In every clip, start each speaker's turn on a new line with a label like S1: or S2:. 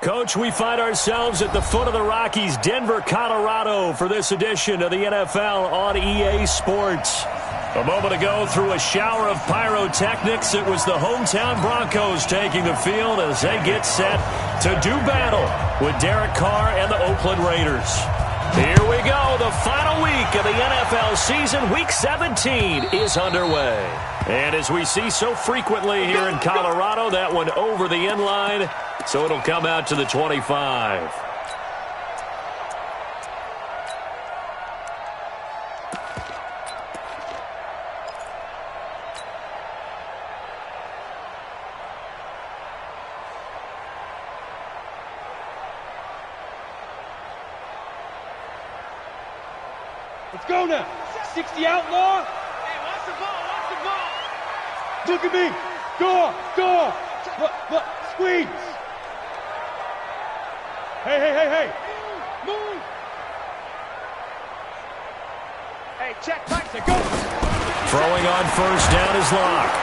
S1: Coach, we find ourselves at the foot of the Rockies, Denver, Colorado, for this edition of the NFL on EA Sports. A moment ago, through a shower of pyrotechnics, it was the hometown Broncos taking the field as they get set to do battle with Derek Carr and the Oakland Raiders. Here we go. The final week of the NFL season, Week 17, is underway. And as we see so frequently here in Colorado, that one over the end line, so it'll come out to the 25.
S2: Let's go now. 60 outlaw. Hey, watch the ball. Watch the ball. Look at me. Go. Look. Squeeze. Hey. Move. Hey, check. Go.
S1: Throwing on first down is Locke.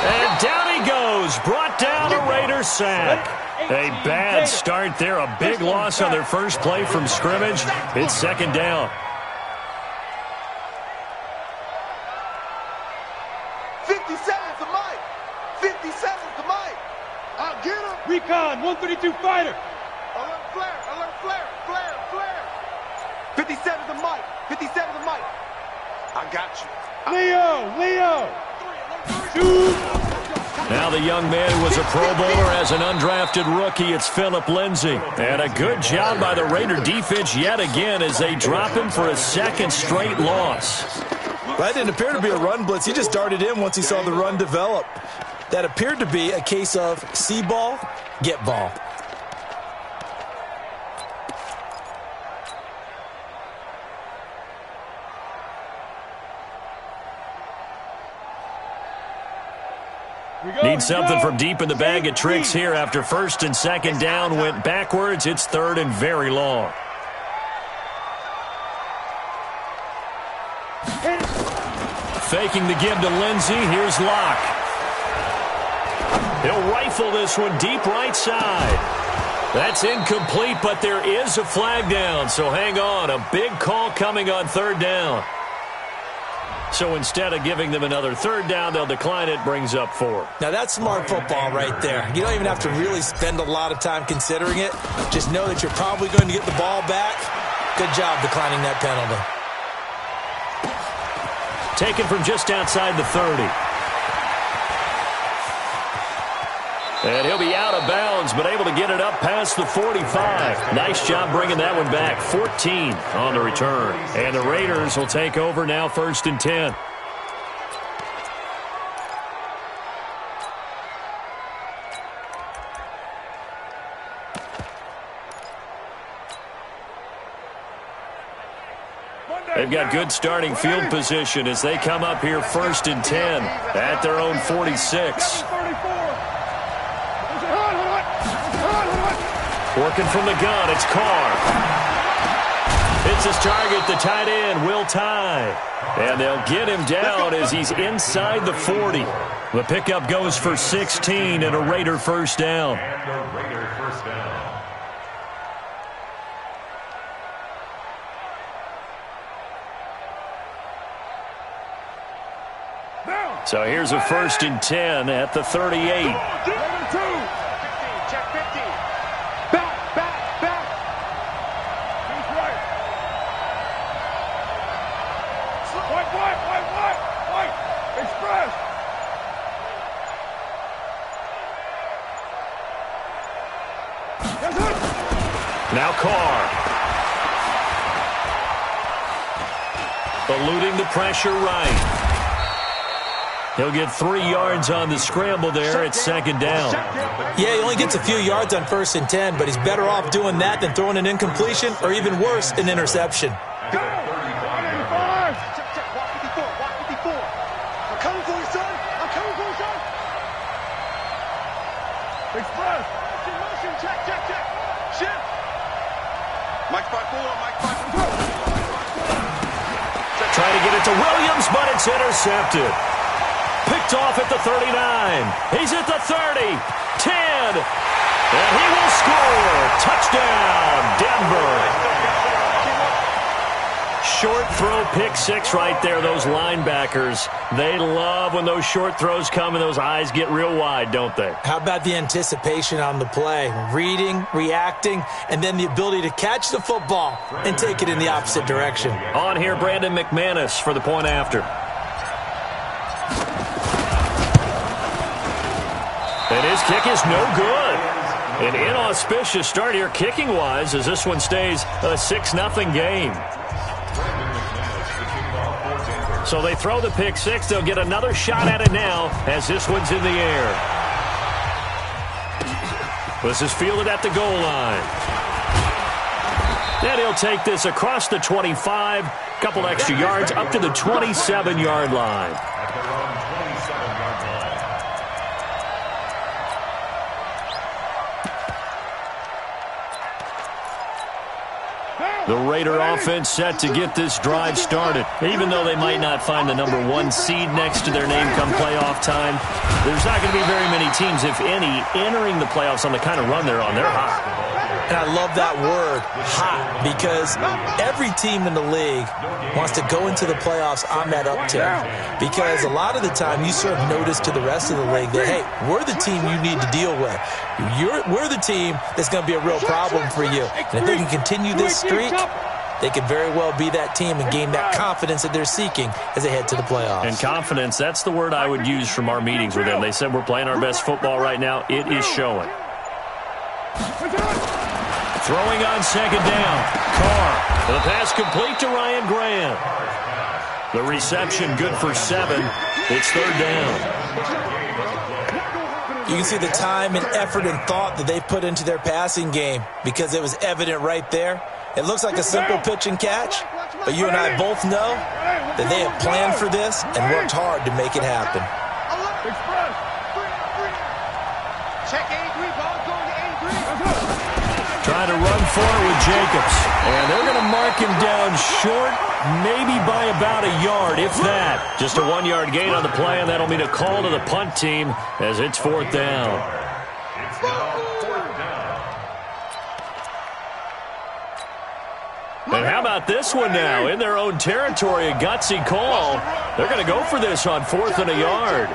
S1: And down he goes. Brought down a Raiders sack. A bad start there. A big loss on their first play from scrimmage. It's second down.
S3: 57's the mic. 57's the mic. I'll get him.
S2: Recon, 132 fighter.
S3: Alert flare. 57's the mic. 57's the mic. I got you.
S2: Leo. Shoot.
S1: Now the young man who was a Pro Bowler as an undrafted rookie, it's Phillip Lindsay. And a good job by the Raider defense yet again as they drop him for a second straight loss.
S4: That didn't appear to be a run blitz. He just darted in once he saw the run develop. That appeared to be a case of see ball, get ball.
S1: Need something from deep in the bag of tricks here after first and second down went backwards. It's third and very long. Faking the give to Lindsay. Here's Locke. He'll rifle this one deep right side. That's incomplete, but there is a flag down, so hang on. A big call coming on third down. So instead of giving them another third down, they'll decline it, brings up 4.
S4: Now that's smart football right there. You don't even have to really spend a lot of time considering it. Just know that you're probably going to get the ball back. Good job declining that penalty.
S1: Taken from just outside the 30. And he'll be out of bounds, but able to get it up past the 45. Nice job bringing that one back. 14 on the return. And the Raiders will take over now, first and 10. They've got good starting field position as they come up here first and 10 at their own 46. Working from the gun, it's Carr. Hits his target, the tight end, Will Tye. And they'll get him down as he's inside the 40. The pickup goes for 16 and a Raider first down. So here's a first and 10 at the 38.
S2: Check 50. Back. He's right. White. Express.
S1: Now Carr. Eluding the pressure right. He'll get 3 yards on the scramble there at second down.
S4: Yeah, he only gets a few yards on first and 10, but he's better off doing that than throwing an incompletion or even worse, an interception.
S3: Check. Walk 54. I'm coming for you, son.
S2: Express.
S3: Motion. Check. Shift. Mike 5-4.
S1: Trying to get it to Williams, but it's intercepted. Picked off at the 39. He's at the 30. 10. And he will score. pick six right there, those linebackers. They love when those short throws come and those eyes get real wide, don't they?
S4: How about the anticipation on the play? Reading, reacting, and then the ability to catch the football and take it in the opposite direction.
S1: On here, Brandon McManus for the point after. And his kick is no good. An inauspicious start here kicking-wise as this one stays a 6-0 game. So they throw the pick six. They'll get another shot at it now as this one's in the air. This is fielded at the goal line. And he'll take this across the 25, couple extra yards up to the 27-yard line. The Raider offense set to get this drive started. Even though they might not find the #1 seed next to their name come playoff time, there's not going to be very many teams, if any, entering the playoffs on the kind of run they're on. They're hot.
S4: And I love that word, hot, because every team in the league wants to go into the playoffs on that uptick. Because a lot of the time you serve notice to the rest of the league that, hey, we're the team you need to deal with. We're the team that's going to be a real problem for you. And if they can continue this streak, they could very well be that team and gain that confidence that they're seeking as they head to the playoffs.
S1: And confidence, that's the word I would use from our meetings with them. They said we're playing our best football right now. It is showing. Throwing on second down. Carr. The pass complete to Ryan Graham. The reception good for 7. It's third down.
S4: You can see the time and effort and thought that they put into their passing game because it was evident right there. It looks like a simple pitch and catch, but you and I both know that they have planned for this and worked hard to make it happen.
S3: Check A3, ball going to A3.
S1: Trying to run forward with Jacobs. And they're going to mark him down short, maybe by about a yard, if that. Just a 1-yard gain on the play, and that'll mean a call to the punt team as it's fourth down. And how about this one now? In their own territory, a gutsy call. They're going to go for this on 4th and a yard.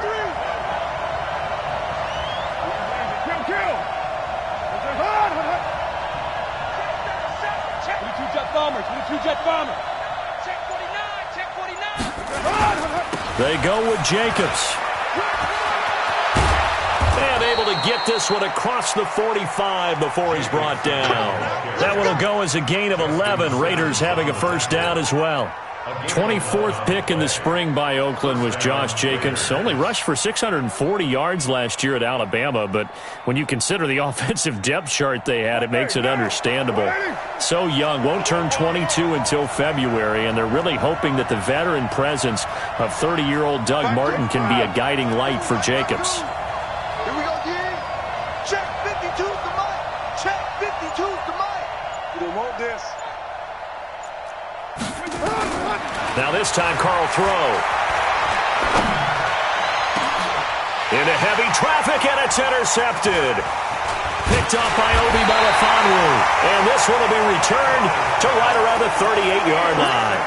S1: They go with Jacobs. And able to get this one across the 45 before he's brought down. That one will go as a gain of 11. Raiders having a first down as well. 24th pick in the spring by Oakland was Josh Jacobs. Only rushed for 640 yards last year at Alabama, but when you consider the offensive depth chart they had, it makes it understandable. So young, won't turn 22 until February, and they're really hoping that the veteran presence of 30-year-old Doug Martin can be a guiding light for Jacobs.
S3: Here we go, again. Check 52's the mic. Check 52's the mic. You don't want this.
S1: Now this time, Carl throw. Into heavy traffic, and it's intercepted. Picked off by Obi Melifonwu. And this one will be returned to right around the 38-yard line.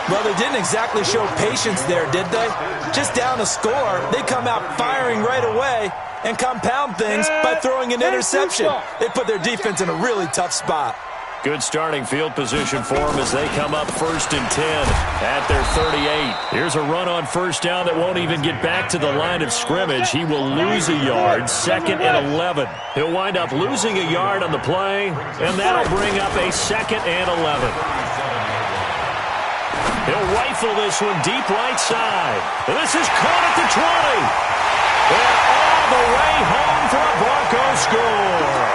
S4: Well, they didn't exactly show patience there, did they? Just down a score, they come out firing right away and compound things by throwing an interception. They put their defense in a really tough spot.
S1: Good starting field position for them as they come up 1st and 10 at their 38. Here's a run on first down that won't even get back to the line of scrimmage. He will lose a yard, 2nd and 11. He'll wind up losing a yard on the play, and that'll bring up a 2nd and 11. He'll rifle this one deep right side. And this is caught at the 20. And all the way home for a Broncos score.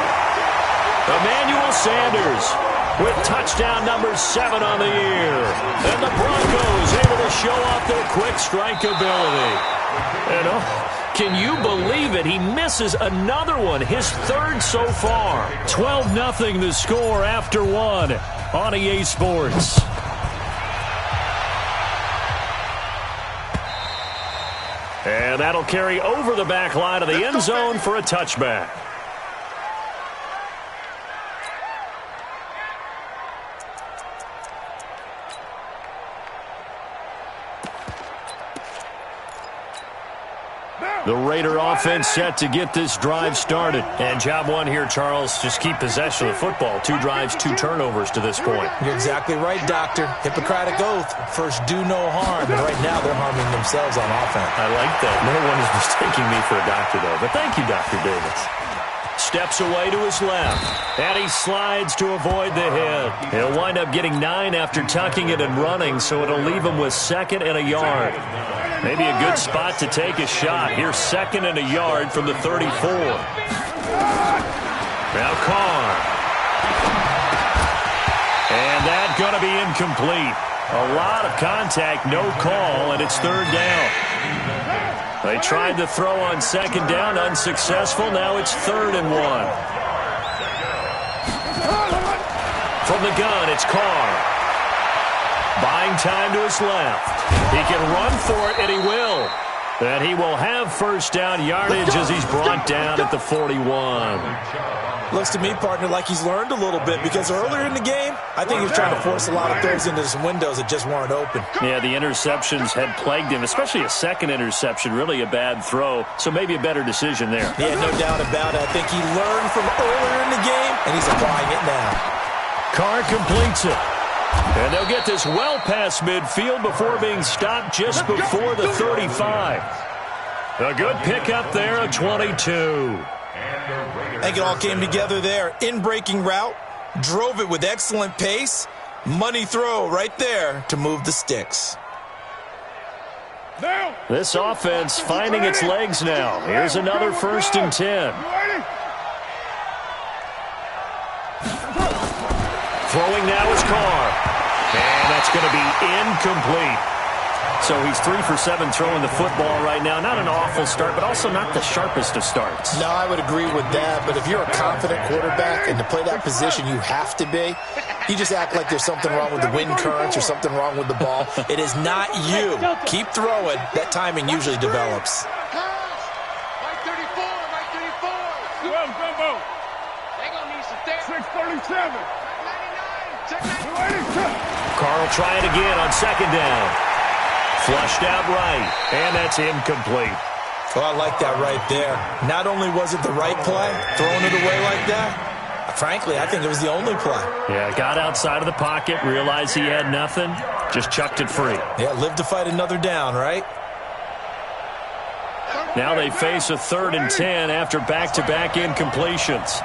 S1: Emmanuel Sanders with touchdown number 7 on the year. And the Broncos able to show off their quick strike ability. And can you believe it? He misses another one, his 3rd so far. 12-0 the score after 1 on EA Sports. And that'll carry over the back line of the end zone for a touchback. The Raider offense set to get this drive started. And job one here, Charles, just keep possession of the football. 2 drives, 2 turnovers to this point.
S4: You're exactly right, Doctor. Hippocratic oath. First, do no harm. And right now, they're harming themselves on offense.
S1: I like that. No one is mistaking me for a doctor, though. But thank you, Dr. Davis. Steps away to his left. And he slides to avoid the hit. He'll wind up getting 9 after tucking it and running, so it'll leave him with 2nd and a yard. Maybe a good spot to take a shot. Here's 2nd and a yard from the 34. Now Carr. And that's going to be incomplete. A lot of contact, no call, and it's 3rd down. They tried to throw on 2nd down, unsuccessful. Now it's 3rd and 1. From the gun, it's Carr. Buying time to his left. He can run for it, and he will. And he will have 1st down yardage as he's brought down at the 41.
S4: Looks to me, partner, like he's learned a little bit because earlier in the game, I think he was trying to force a lot of throws into some windows that just weren't open.
S1: Yeah, the interceptions had plagued him, especially a 2nd interception, really a bad throw. So maybe a better decision there.
S4: Yeah, no doubt about it. I think he learned from earlier in the game, and he's applying it now.
S1: Carr completes it. And they'll get this well past midfield before being stopped just before the 35. A good pickup there, a 22.
S4: I think it all came together there. In-breaking route, drove it with excellent pace. Money throw right there to move the sticks.
S1: This offense finding its legs now. Here's another 1st and 10. Throwing now is Carr. And that's going to be incomplete. So he's 3 for 7 throwing the football right now. Not an awful start, but also not the sharpest of starts.
S5: No, I would agree with that. But if you're a confident quarterback and to play that position you have to be, you just act like there's something wrong with the wind currents or something wrong with the ball.
S4: It is not you. Keep throwing. That timing usually develops.
S3: Mike 34, Mike 34.
S2: Go, go.
S3: They're going to need some therapy.
S2: 637.
S3: 99.
S1: Carr will try it again on 2nd down. Flushed out right, and that's incomplete.
S4: Oh, I like that right there. Not only was it the right play, throwing it away like that, frankly, I think it was the only play.
S1: Yeah, got outside of the pocket, realized he had nothing, just chucked it free.
S4: Yeah, live to fight another down, right?
S1: Now they face a 3rd and 10 after back-to-back incompletions.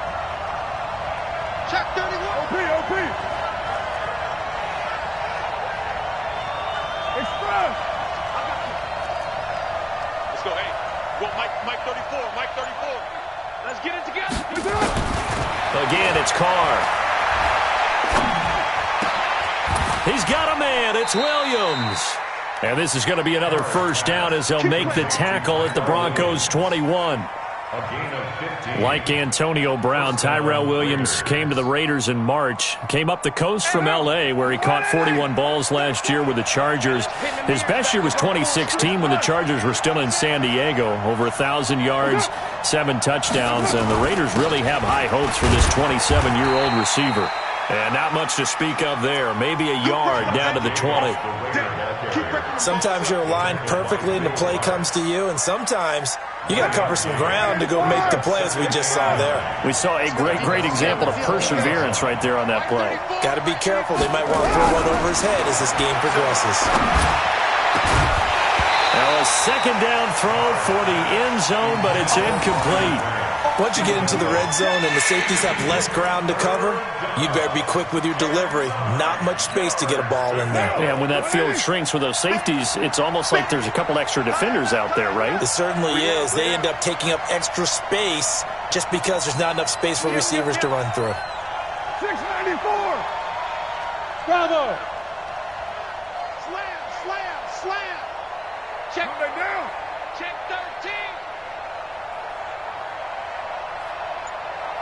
S3: Check 31.
S2: OP. Express.
S3: Let's go, hey. Go, Mike 34, Mike 34. Let's get it together.
S1: Again, it's Carr. He's got a man. It's Williams. And this is going to be another 1st down as they'll make the tackle at the Broncos' 21. Like Antonio Brown, Tyrell Williams came to the Raiders in March. Came up the coast from L.A., where he caught 41 balls last year with the Chargers. His best year was 2016 when the Chargers were still in San Diego. Over 1,000 yards, 7 touchdowns, and the Raiders really have high hopes for this 27-year-old receiver. And not much to speak of there. Maybe a yard down to the 20.
S4: Sometimes you're aligned perfectly and the play comes to you, and sometimes you got to cover some ground to go make the play, as we just saw there.
S1: We saw a great example of perseverance right there on that play.
S4: Got to be careful. They might want to throw one over his head as this game progresses.
S1: Now a 2nd down throw for the end zone, but it's incomplete.
S4: Once you get into the red zone and the safeties have less ground to cover, you better be quick with your delivery. Not much space to get a ball in there.
S1: Yeah, when that field shrinks with those safeties, it's almost like there's a couple extra defenders out there, right?
S4: It certainly is. They end up taking up extra space just because there's not enough space for receivers to run through.
S2: 694. Bravo.
S3: Slam. Check it down. Check 13.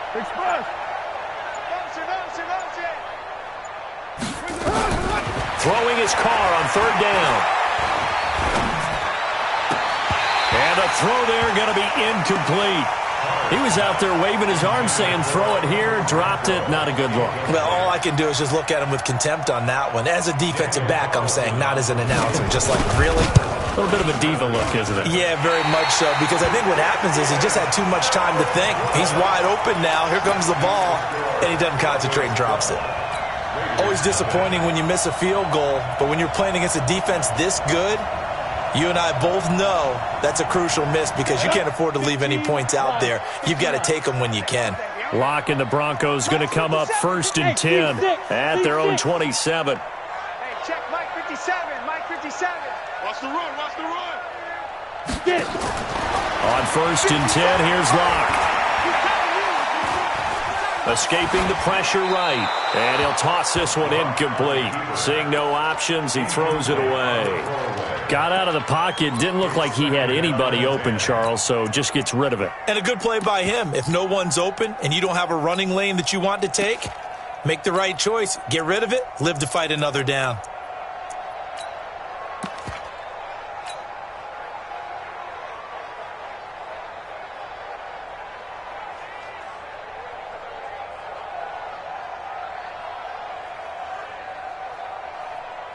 S2: Express.
S1: Throwing his Carr on 3rd down. And a throw there going to be incomplete. He was out there waving his arms saying, throw it here, dropped it, not a good look.
S4: Well, all I can do is just look at him with contempt on that one. As a defensive back, I'm saying, not as an announcer. Just like, really?
S1: A little bit of a diva look, isn't it?
S4: Yeah, very much so, because I think what happens is he just had too much time to think. He's wide open now. Here comes the ball, and he doesn't concentrate and drops it. Always disappointing when you miss a field goal, but when you're playing against a defense this good, you and I both know that's a crucial miss because you can't afford to leave any points out there. You've got to take them when you can.
S1: Locke and the Broncos going to come up 1st and 10 at their own 27.
S3: Hey, check Mike 57. Mike 57. Watch the run. Watch the run.
S2: Get it.
S1: On 1st and 10, here's Locke. Escaping the pressure right. And he'll toss this one incomplete. Seeing no options, he throws it away. Got out of the pocket. Didn't look like he had anybody open, Charles, so just gets rid of it.
S4: And a good play by him. If no one's open and you don't have a running lane that you want to take, make the right choice. Get rid of it. Live to fight another down.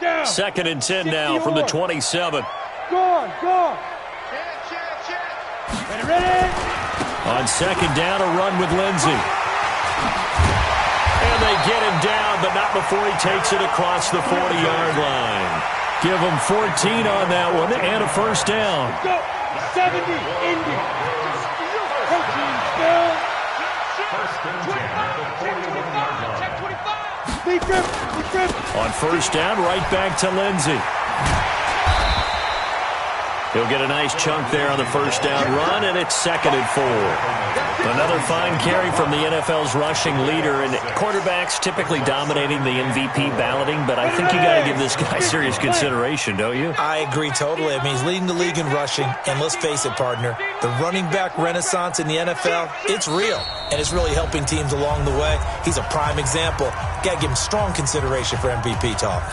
S2: Down.
S1: 2nd and 10 now from the 27.
S2: Go on. Ready.
S1: On 2nd down, a run with Lindsey. And they get him down, but not before he takes it across the 40-yard line. Give him 14 on that one and a 1st down.
S2: Go. 70. Indy. 14. Still. 25. Big grip.
S1: On 1st down, right back to Lindsey. He'll get a nice chunk there on the 1st down run, and it's 2nd and 4. Another fine carry from the NFL's rushing leader, and quarterbacks typically dominating the MVP balloting, but I think you got to give this guy serious consideration, don't you?
S4: I agree totally. I mean, he's leading the league in rushing, and let's face it, partner, the running back renaissance in the NFL, it's real, and it's really helping teams along the way. He's a prime example. Got to give him strong consideration for MVP talk.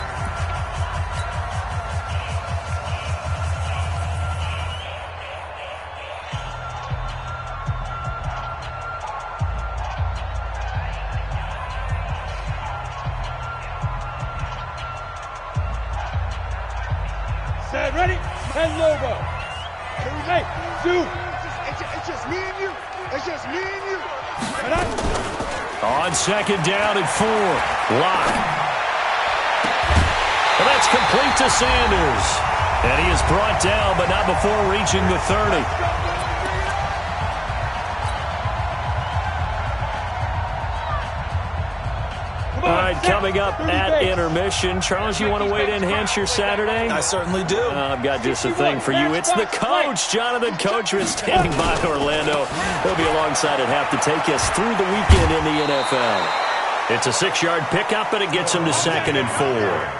S2: Set. Ready. And Lobo. Hey, dude.
S3: It's just me and you. It's just me and you.
S1: On 2nd down and 4. Locke. And that's complete to Sanders. And he is brought down, but not before reaching the 30. All right, coming up at intermission. Charles, you want to wait to enhance your Saturday?
S4: I certainly do.
S1: I've got just a thing for you. It's the coach, Jonathan Coachman, standing by Orlando. He'll be alongside at half to take us through the weekend in the NFL. It's a 6-yard pickup, and it gets him to 2nd and 4.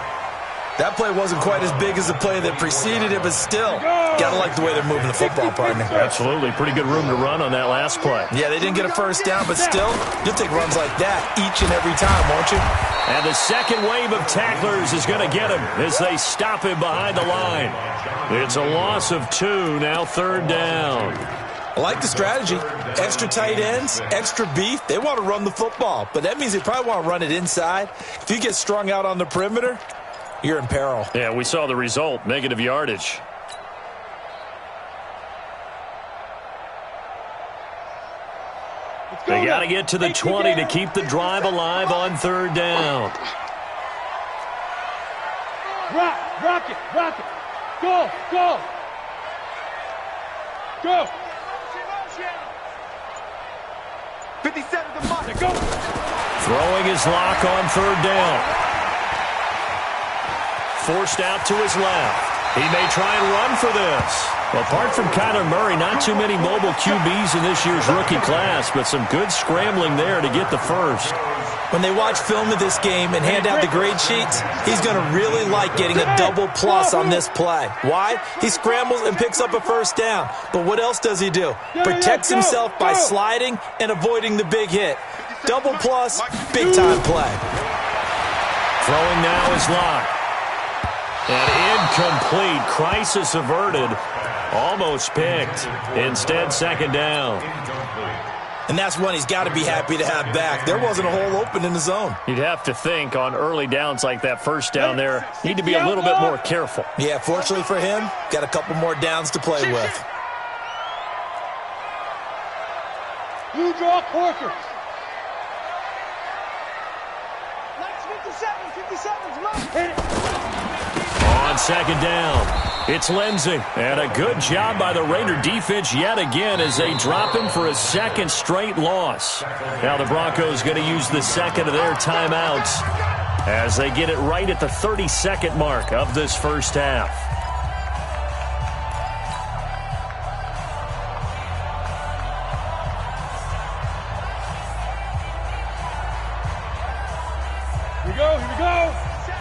S4: That play wasn't quite as big as the play that preceded it, but still, got to like the way they're moving the football, partner.
S1: Absolutely. Pretty good room to run on that last play.
S4: Yeah, they didn't get a 1st down, but still, you'll take runs like that each and every time, won't you?
S1: And the second wave of tacklers is going to get him as they stop him behind the line. It's a loss of 2, now 3rd down.
S4: I like the strategy. Extra tight ends, extra beef. They want to run the football, but that means they probably want to run it inside. If you get strung out on the perimeter, you're in peril.
S1: Yeah, we saw the result, negative yardage. They got to get to the 20 to keep the drive alive on 3rd down.
S2: Rock it. Go.
S3: 57 to Mike.
S2: Go.
S1: Throwing his Locke on 3rd down. Forced out to his left. He may try and run for this. Well, apart from Kyler Murray, not too many mobile QBs in this year's rookie class, but some good scrambling there to get the 1st.
S4: When they watch film of this game and hand out the grade sheets, he's going to really like getting a double plus on this play. Why? He scrambles and picks up a 1st down. But what else does he do? Protects himself by sliding and avoiding the big hit. Double plus, big-time play.
S1: Throwing now is Locke. And incomplete. Crisis averted. Almost picked. Instead, 2nd down.
S4: And that's one he's got to be happy to have back. There wasn't a hole open in the zone.
S1: You'd have to think on early downs like that first down there, need to be a little bit more careful.
S4: Yeah, fortunately for him, got a couple more downs to play with.
S2: You draw quarters.
S3: 57's mine.
S2: Hit it.
S1: On second down, it's Lindsay. And a good job by the Raider defense yet again as they drop him for a second straight loss. Now the Broncos going to use the second of their timeouts as they get it right at the 30-second mark of this first half.
S2: Here we go.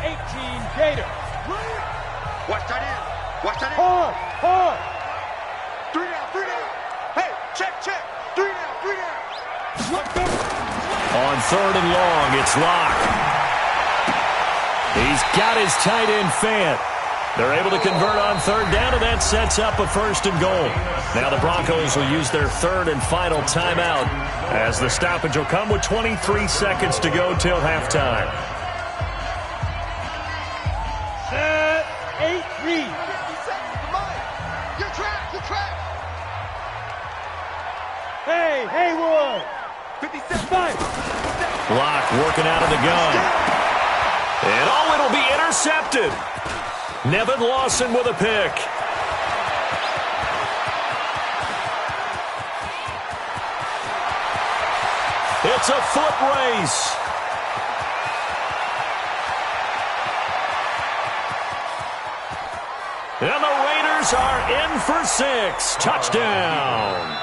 S2: 18 Gator.
S3: Watch that in. Watch that in.
S2: Hard.
S3: 3 down. Hey, check. 3 down.
S2: Let's go.
S1: On third and long, it's Locke. He's got his tight end Fant. They're able to convert on third down, and that sets up a first and goal. Now the Broncos will use their third and final timeout as the stoppage will come with 23 seconds to go till halftime.
S2: Set. 8 read.
S3: 50 seconds to mine. Your track.
S2: Hey, Haywood.
S3: 57.
S1: Locke working out of the gun. And it'll be intercepted. Nevin Lawson with a pick. It's a foot race. And the Raiders are in for 6. Touchdown.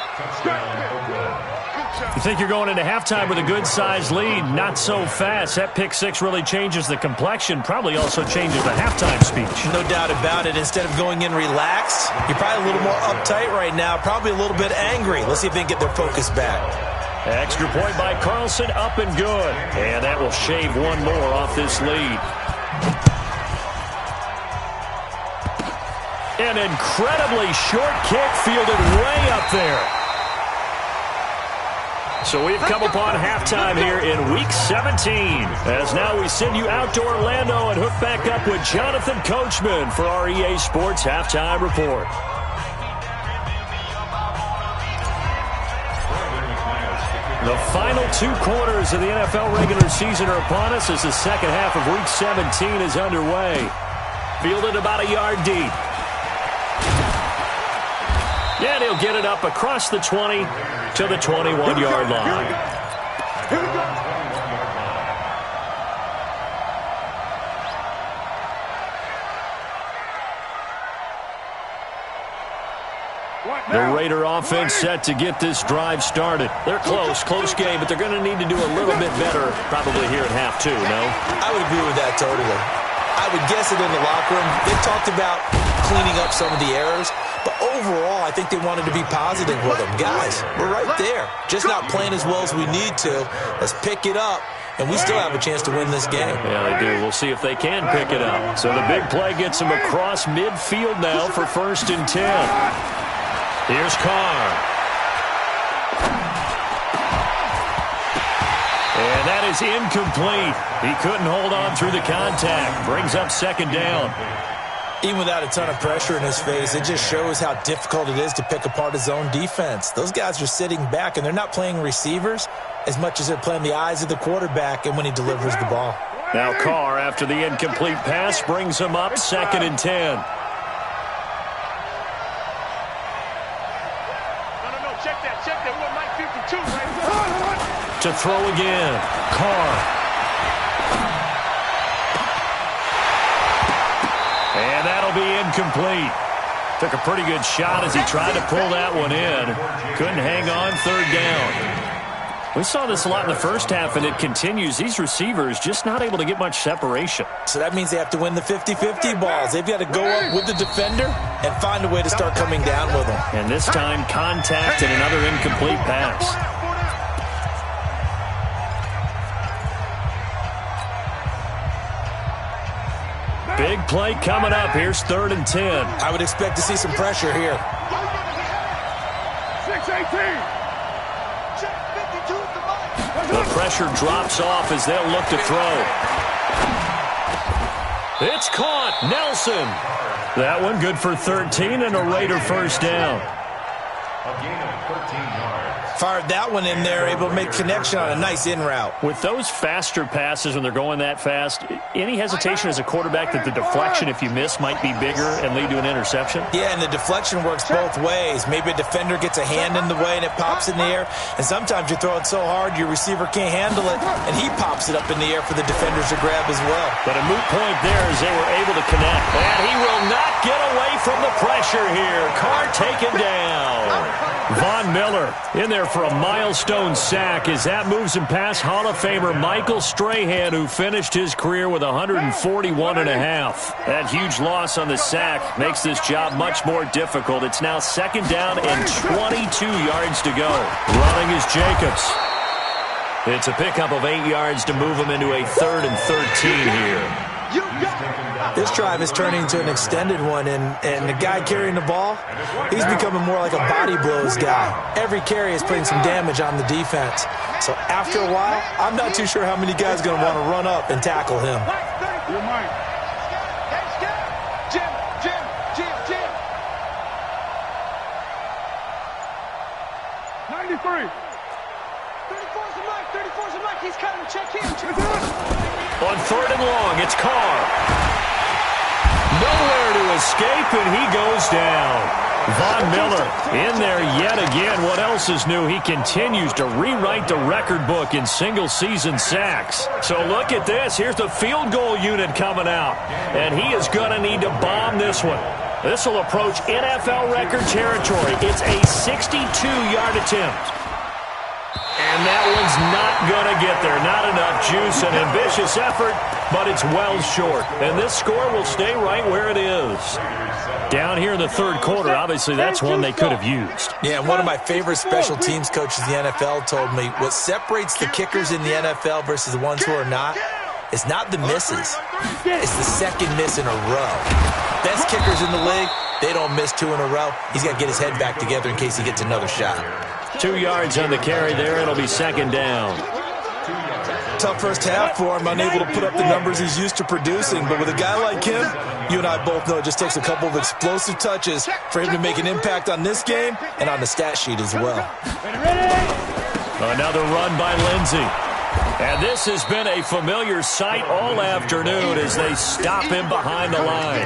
S1: You think you're going into halftime with a good-sized lead. Not so fast. That pick six really changes the complexion. Probably also changes the halftime speech.
S4: No doubt about it. Instead of going in relaxed, you're probably a little more uptight right now. Probably a little bit angry. Let's see if they can get their focus back.
S1: Extra point by Carlson, up and good. And that will shave one more off this lead. An incredibly short kick fielded way up there. So we've come upon halftime here in Week 17. As now we send you out to Orlando and hook back up with Jonathan Coachman for our EA Sports Halftime Report. The final 2 quarters of the NFL regular season are upon us as the second half of Week 17 is underway. Fielded about a yard deep. And he'll get it up across the 20 to the 21-yard line.
S3: Here we go.
S1: The Raider offense set to get this drive started. They're close game, but they're going to need to do a little bit better probably here at half 2, no?
S4: I would agree with that totally. I would guess it in the locker room. They talked about cleaning up some of the errors, but overall, I think they wanted to be positive with them. Guys, we're right there. Just not playing as well as we need to. Let's pick it up, and we still have a chance to win this game.
S1: Yeah, they do. We'll see if they can pick it up. So the big play gets them across midfield now for 1st and 10. Here's Carr. And that is incomplete. He couldn't hold on through the contact. Brings up 2nd down.
S4: Even without a ton of pressure in his face, it just shows how difficult it is to pick apart his own defense. Those guys are sitting back, and they're not playing receivers as much as they're playing the eyes of the quarterback and when he delivers the ball.
S1: Now Carr, after the incomplete pass, brings him up 2nd and 10.
S2: No, check that. What Mike 52 right?
S1: To throw again. Carr. And that'll be incomplete. Took a pretty good shot as he tried to pull that one in. Couldn't hang on 3rd down. We saw this a lot in the first half, and it continues. These receivers just not able to get much separation.
S4: So that means they have to win the 50-50 balls. They've got to go up with the defender and find a way to start coming down with them.
S1: And this time, contact and another incomplete pass. Big play coming up. Here's 3rd and 10.
S4: I would expect to see some pressure here.
S2: 6-18.
S3: Check
S1: The pressure drops off as they'll look to throw. It's caught. Nelson. That one good for 13 and a Raider first down.
S2: A gain of 13 yards.
S4: Fired that one in there, able to make connection on a nice in route.
S1: With those faster passes when they're going that fast, any hesitation as a quarterback that the deflection, if you miss, might be bigger and lead to an interception?
S4: Yeah, and the deflection works both ways. Maybe a defender gets a hand in the way and it pops in the air, and sometimes you throw it so hard your receiver can't handle it, and he pops it up in the air for the defenders to grab as well.
S1: But a moot point there as they were able to connect. And he will not get away from the pressure here. Carr taken down. Von Miller in there for a milestone sack as that moves him past Hall of Famer Michael Strahan, who finished his career with 141.5. That huge loss on the sack makes this job much more difficult. It's now second down and 22 yards to go. Running is Jacobs. It's a pickup of 8 yards to move him into a 3rd and 13 here.
S4: This drive is turning into an extended one, and the guy carrying the ball, he's becoming more like a body blows guy. Every carry is putting some damage on the defense. So after a while, I'm not too sure how many guys are going to want to run up and tackle him.
S2: You're mine. Jim. 93. 34's a Mike. He's cutting. Check him.
S1: On 3rd and long, it's Carr. Nowhere to escape, and he goes down. Von Miller in there yet again. What else is new? He continues to rewrite the record book in single-season sacks. So look at this. Here's the field goal unit coming out, and he is going to need to bomb this one. This will approach NFL record territory. It's a 62-yard attempt. And that one's not going to get there. Not enough juice. An ambitious effort, but it's well short. And this score will stay right where it is. Down here in the 3rd quarter, obviously that's one they could have used.
S4: Yeah, and one of my favorite special teams coaches in the NFL told me what separates the kickers in the NFL versus the ones who are not is not the misses. It's the second miss in a row. Best kickers in the league, they don't miss 2 in a row. He's got to get his head back together in case he gets another shot.
S1: 2 yards on the carry there. It'll be second down.
S4: Tough first half for him, unable to put up the numbers he's used to producing. But with a guy like him, you and I both know it just takes a couple of explosive touches for him to make an impact on this game and on the stat sheet as well.
S1: Another run by Lindsey. And this has been a familiar sight all afternoon as they stop him behind the line.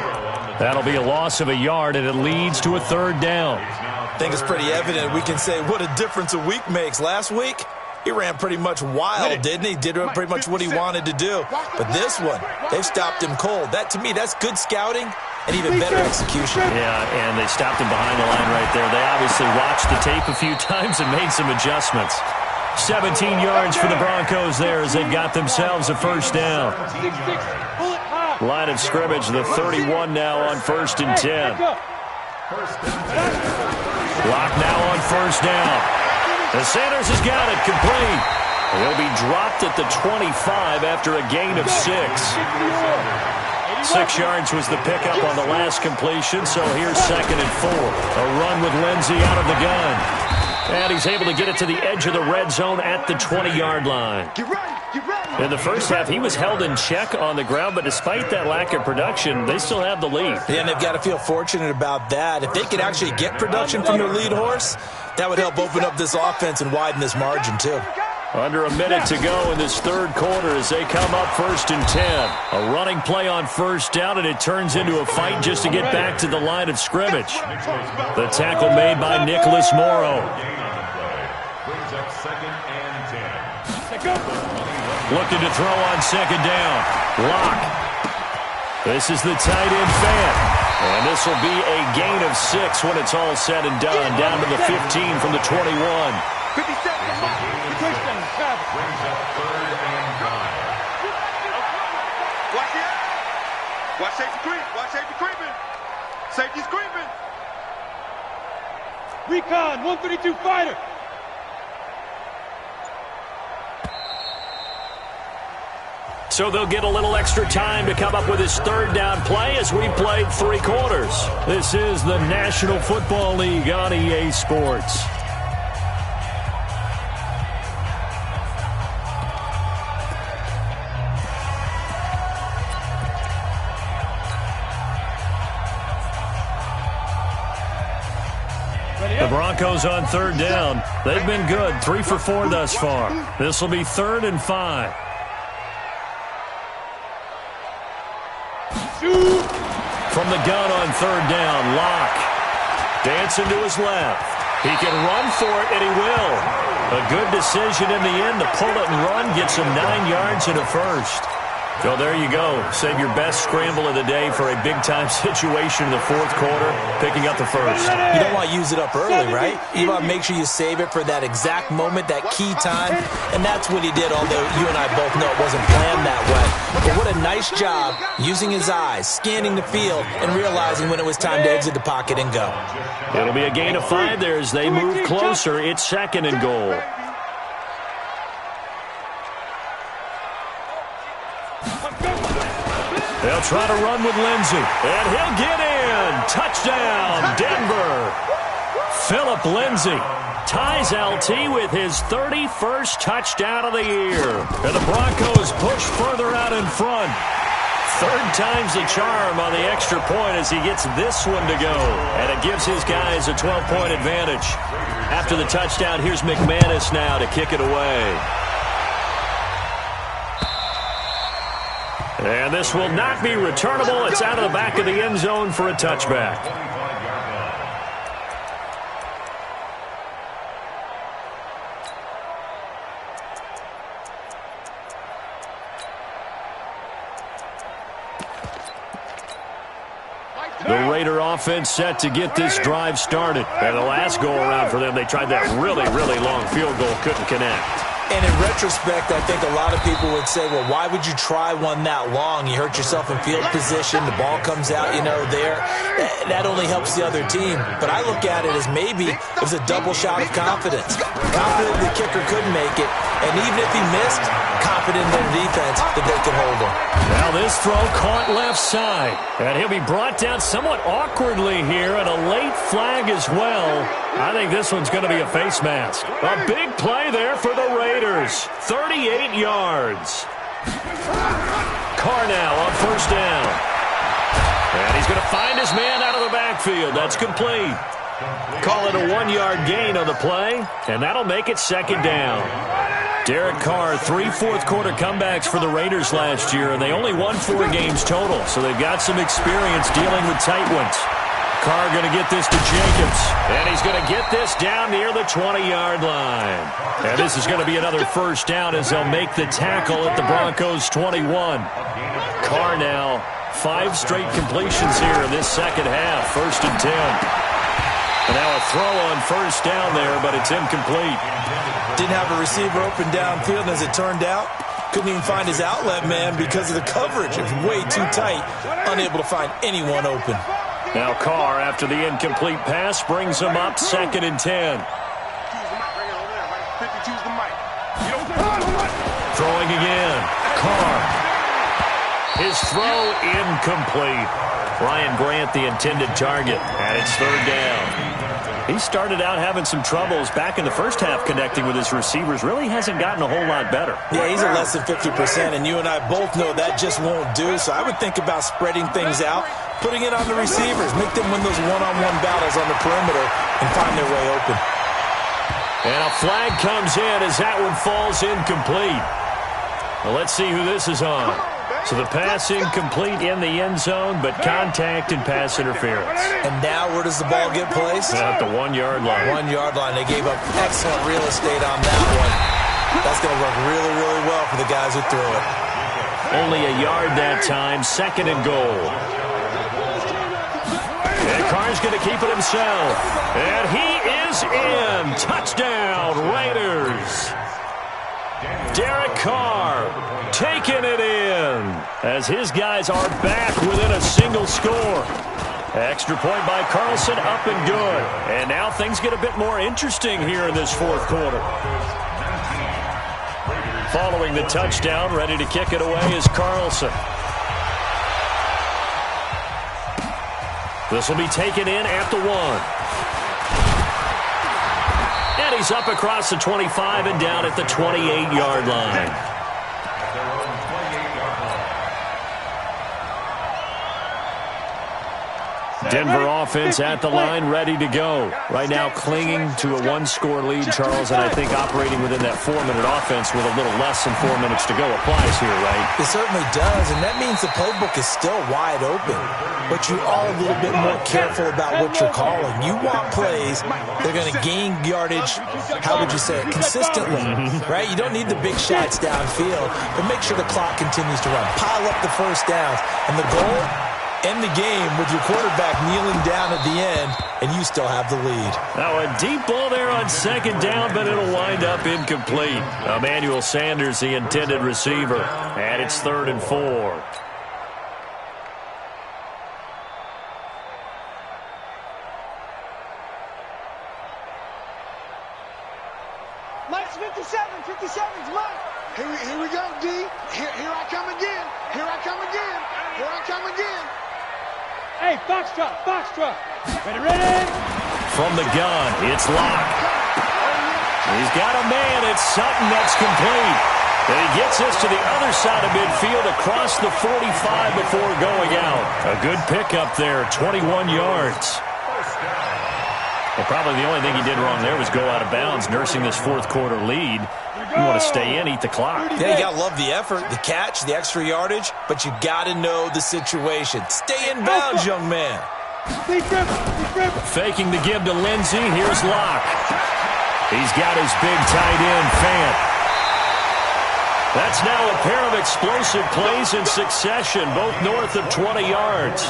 S1: That'll be a loss of a yard, and it leads to a 3rd down.
S4: I think it's pretty evident. We can say what a difference a week makes. Last week, he ran pretty much wild, didn't he? Did pretty much what he wanted to do. But this one, they've stopped him cold. That, to me, that's good scouting and even better execution.
S1: Yeah, and they stopped him behind the line right there. They obviously watched the tape a few times and made some adjustments. 17 yards for the Broncos there as they've got themselves a first down. Line of scrimmage, the 31 now on 1st and 10. Lock now on 1st down. And Sanders has got it complete. He'll be dropped at the 25 after a gain of 6. 6 yards was the pickup on the last completion, so here's 2nd and 4. A run with Lindsey out of the gun. And he's able to get it to the edge of the red zone at the 20-yard line. In the first half, he was held in check on the ground, but despite that lack of production, they still have the lead.
S4: Yeah, and they've got to feel fortunate about that. If they could actually get production from their lead horse, that would help open up this offense and widen this margin, too.
S1: Under a minute to go in this 3rd quarter as they come up 1st and 10. A running play on 1st down, and it turns into a fight just to get back to the line of scrimmage. The tackle made by Nicholas Morrow. Looking to throw on 2nd down. Lock. This is the tight end fan. And this will be a gain of 6 when it's all said and done. Down to the 15 from the 21.
S2: 57. Brings up 3rd and 9. Watch it. Watch safety creep. Watch safety creeping. Safety's creeping. Recon, 132 fighter.
S1: So they'll get a little extra time to come up with his 3rd down play as we played 3 quarters. This is the National Football League on EA Sports. The Broncos on third down. They've been good, 3 for 4 thus far. This will be 3rd and 5. From the gun on third down, Locke. Dancing to his left. He can run for it, and he will. A good decision in the end to pull it and run. Gets him 9 yards and a first. So there you go. Save your best scramble of the day for a big-time situation in the fourth quarter, picking up the first.
S4: You don't want to use it up early, right? You want to make sure you save it for that exact moment, that key time, and that's what he did, although you and I both know it wasn't planned that way. But what a nice job using his eyes, scanning the field, and realizing when it was time to exit the pocket and go.
S1: It'll be a gain of 5 there as they move closer. It's 2nd and goal. They'll try to run with Lindsay, and he'll get in. Touchdown, Denver. Philip Lindsay ties LT with his 31st touchdown of the year. And the Broncos push further out in front. 3rd time's the charm on the extra point as he gets this one to go. And it gives his guys a 12-point advantage. After the touchdown, here's McManus now to kick it away. And this will not be returnable. It's out of the back of the end zone for a touchback. The Raider offense set to get this drive started. And the last go-around for them, they tried that really, really long field goal, couldn't connect.
S4: And in retrospect, I think a lot of people would say, well, why would you try one that long? You hurt yourself in field position. The ball comes out, there. That only helps the other team. But I look at it as maybe it was a double shot of confidence. Confident the kicker could make it. And even if he missed, confident in their defense that they could hold him.
S1: Now this throw caught left side. And he'll be brought down somewhat awkwardly here, and a late flag as well. I think this one's going to be a face mask. A big play there for the Raiders. 38 yards. Carr now on first down. And he's going to find his man out of the backfield. That's complete. Call it a 1-yard gain on the play, and that'll make it 2nd down. Derek Carr, 3 fourth-quarter comebacks for the Raiders last year, and they only won 4 games total, so they've got some experience dealing with tight ones. Carr going to get this to Jacobs, and he's going to get this down near the 20-yard line. And this is going to be another first down as they'll make the tackle at the Broncos' 21. Carr now 5 straight completions here in this second half, 1st and 10. And now a throw on first down there, but it's incomplete.
S4: Didn't have a receiver open downfield, and as it turned out, couldn't even find his outlet man because of the coverage. It was way too tight, unable to find anyone open.
S1: Now Carr, after the incomplete pass, brings him up 2nd and 10. Throwing again. Carr. His throw incomplete. Ryan Grant, the intended target, and it's 3rd down. He started out having some troubles back in the first half connecting with his receivers. Really hasn't gotten a whole lot better.
S4: Yeah, he's at less than 50%, and you and I both know that just won't do. So I would think about spreading things out, putting it on the receivers, make them win those one-on-one battles on the perimeter and find their way open.
S1: And a flag comes in as that one falls incomplete. Well, let's see who this is on. So the pass incomplete in the end zone, but contact and pass interference.
S4: And now where does the ball get placed?
S1: At the 1-yard line.
S4: 1-yard line. They gave up excellent real estate on that one. That's going to work really, really well for the guys who threw it.
S1: Only a yard that time, 2nd and goal. And Carr's going to keep it himself. And he is in. Touchdown, Raiders. Derek Carr taking it in as his guys are back within a single score. Extra point by Carlson, up and good. And now things get a bit more interesting here in this fourth quarter. Following the touchdown, ready to kick it away is Carlson. This will be taken in at the 1. And he's up across the 25 and down at the 28-yard line. Denver offense at the line, ready to go. Right now clinging to a one-score lead, Charles, and I think operating within that 4-minute offense with a little less than 4 minutes to go applies here, right?
S4: It certainly does, and that means the playbook is still wide open. But you are a little bit more careful about what you're calling. You want plays that are going to gain yardage, how would you say it, consistently, right? You don't need the big shots downfield, but make sure the clock continues to run. Pile up the first downs, and the goal, end the game with your quarterback kneeling down at the end, and you still have the lead.
S1: Now a deep ball there on second down, but it'll wind up incomplete. Emmanuel Sanders, the intended receiver, and it's 3rd and 4.
S3: Mike's 57's Mike. Here we go, D. Here I come again. Here I come again. Here I come again.
S2: Hey, Foxtrot. Ready.
S1: From the gun, it's Locke. He's got a man. It's Sutton that's complete. And he gets us to the other side of midfield across the 45 before going out. A good pickup there, 21 yards. Well, probably the only thing he did wrong there was go out of bounds, nursing this fourth-quarter lead. You want to stay in, eat the clock.
S4: Yeah, you got to love the effort, the catch, the extra yardage, but you got to know the situation. Stay in bounds, young man.
S1: Faking the give to Lindsey. Here's Locke. He's got his big tight end, Fant. That's now a pair of explosive plays in succession, both north of 20 yards.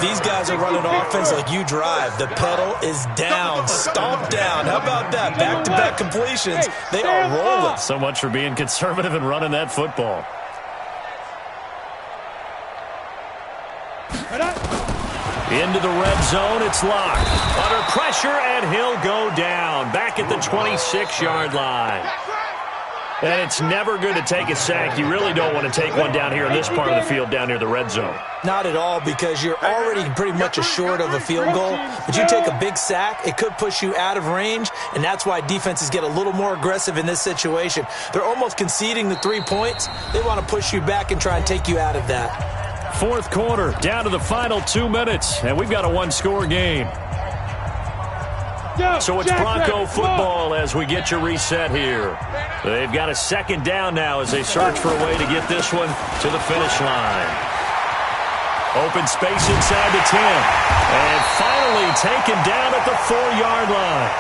S4: These guys are running offense like you drive. The pedal is down, stomped down. How about that? Back-to-back completions. They are rolling.
S1: So much for being conservative and running that football. Into the red zone, it's Locke. Under pressure, and he'll go down. Back at the 26-yard line. And it's never good to take a sack. You really don't want to take one down here in this part of the field, down near the red zone.
S4: Not at all, because you're already pretty much assured of a field goal. But you take a big sack, it could push you out of range, and that's why defenses get a little more aggressive in this situation. They're almost conceding the 3 points. They want to push you back and try and take you out of that.
S1: Fourth quarter, down to the final 2 minutes, and we've got a one-score game. So it's Bronco football as we get your reset here. They've got a second down now as they search for a way to get this one to the finish line. Open space inside the 10. And finally taken down at the 4-yard line.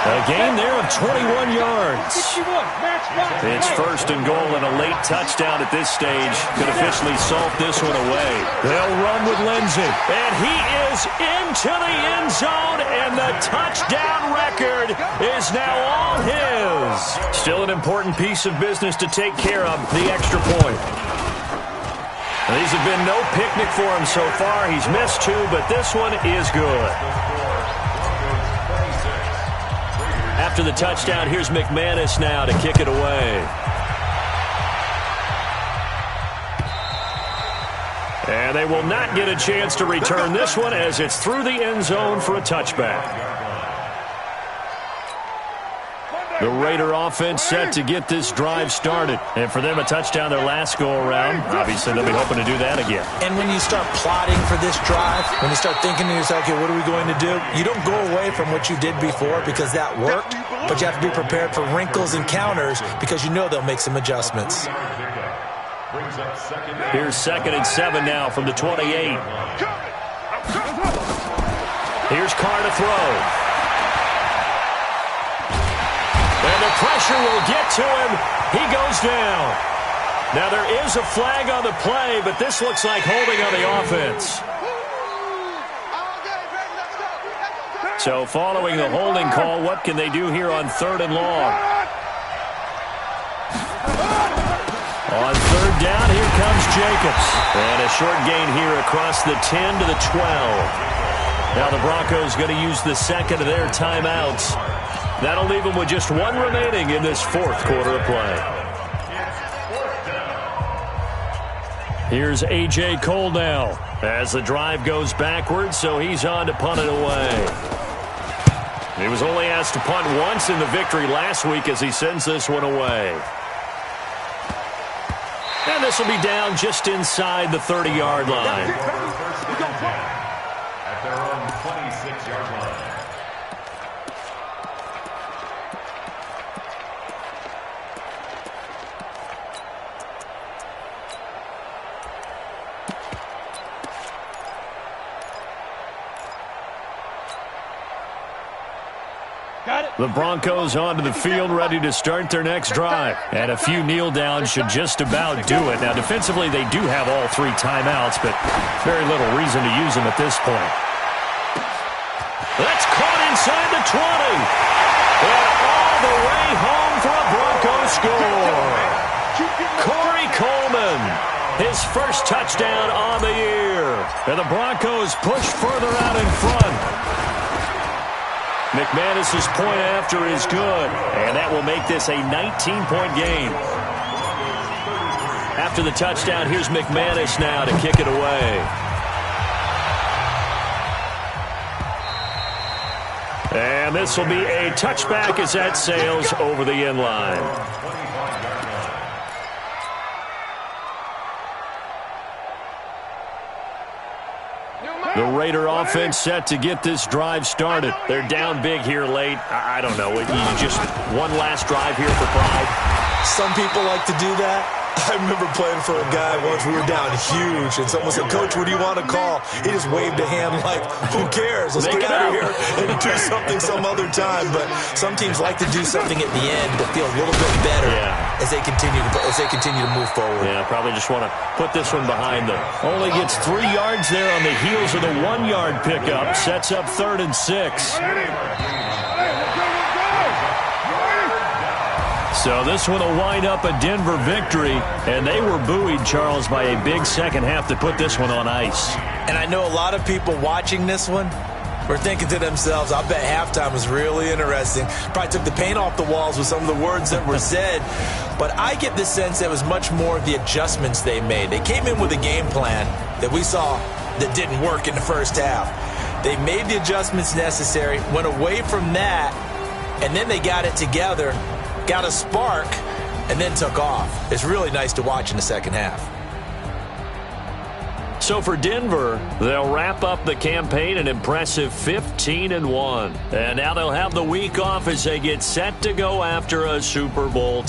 S1: A gain there of 21 yards. It's 1st and goal, and a late touchdown at this stage could officially salt this one away. They'll run with Lindsey. And he is into the end zone, and the touchdown record is now all his. Still an important piece of business to take care of, the extra point. These have been no picnic for him so far. He's missed 2, but this one is good. After the touchdown, here's McManus now to kick it away. And they will not get a chance to return this one as it's through the end zone for a touchback. The Raider offense set to get this drive started. And for them, a touchdown their last go-around. Obviously, they'll be hoping to do that again.
S4: And when you start plotting for this drive, when you start thinking to yourself, okay, what are we going to do? You don't go away from what you did before because that worked, but you have to be prepared for wrinkles and counters because you know they'll make some adjustments.
S1: Here's 2nd and 7 now from the 28. Here's Carr to throw. And the pressure will get to him. He goes down. Now there is a flag on the play, but this looks like holding on the offense. So following the holding call, what can they do here on 3rd and long? On 3rd down, here comes Jacobs. And a short gain here across the 10 to the 12. Now the Broncos going to use the second of their timeouts. That'll leave them with just 1 remaining in this 4th quarter of play. Here's A.J. Cole now as the drive goes backwards, so he's on to punt it away. He was only asked to punt once in the victory last week as he sends this one away. And this will be down just inside the 30-yard line.
S6: At their own 26-yard line.
S1: The Broncos onto the field, ready to start their next drive. And a few kneel downs should just about do it. Now, defensively, they do have all 3 timeouts, but very little reason to use them at this point. That's caught inside the 20. And all the way home for a Broncos score. Corey Coleman, his first touchdown on the year. And the Broncos push further out in front. McManus's point after is good, and that will make this a 19-point game. After the touchdown, here's McManus now to kick it away. And this will be a touchback as that sails over the end line. The Raider offense set to get this drive started. They're down big here late. I don't know. Just one last drive here for pride.
S4: Some people like to do that. I remember playing for a guy once. We were down huge, and someone said, "Coach, what do you want to call?" He just waved a hand like, "Who cares? Let's get out of here and do something some other time." But some teams like to do something at the end to feel a little bit better as they continue to move forward.
S1: Yeah, probably just want to put this one behind them. Only gets 3 yards there on the heels of the 1-yard pickup. Sets up 3rd and 6. So this one will wind up a Denver victory, and they were buoyed, Charles, by a big second half to put this one on ice.
S4: And I know a lot of people watching this one were thinking to themselves, I bet halftime was really interesting. Probably took the paint off the walls with some of the words that were said. But I get the sense that it was much more of the adjustments they made. They came in with a game plan that we saw that didn't work in the first half. They made the adjustments necessary, went away from that, and then they got it together, got a spark, and then took off. It's really nice to watch in the second half.
S1: So for Denver, they'll wrap up the campaign an impressive 15-1. And now they'll have the week off as they get set to go after a Super Bowl.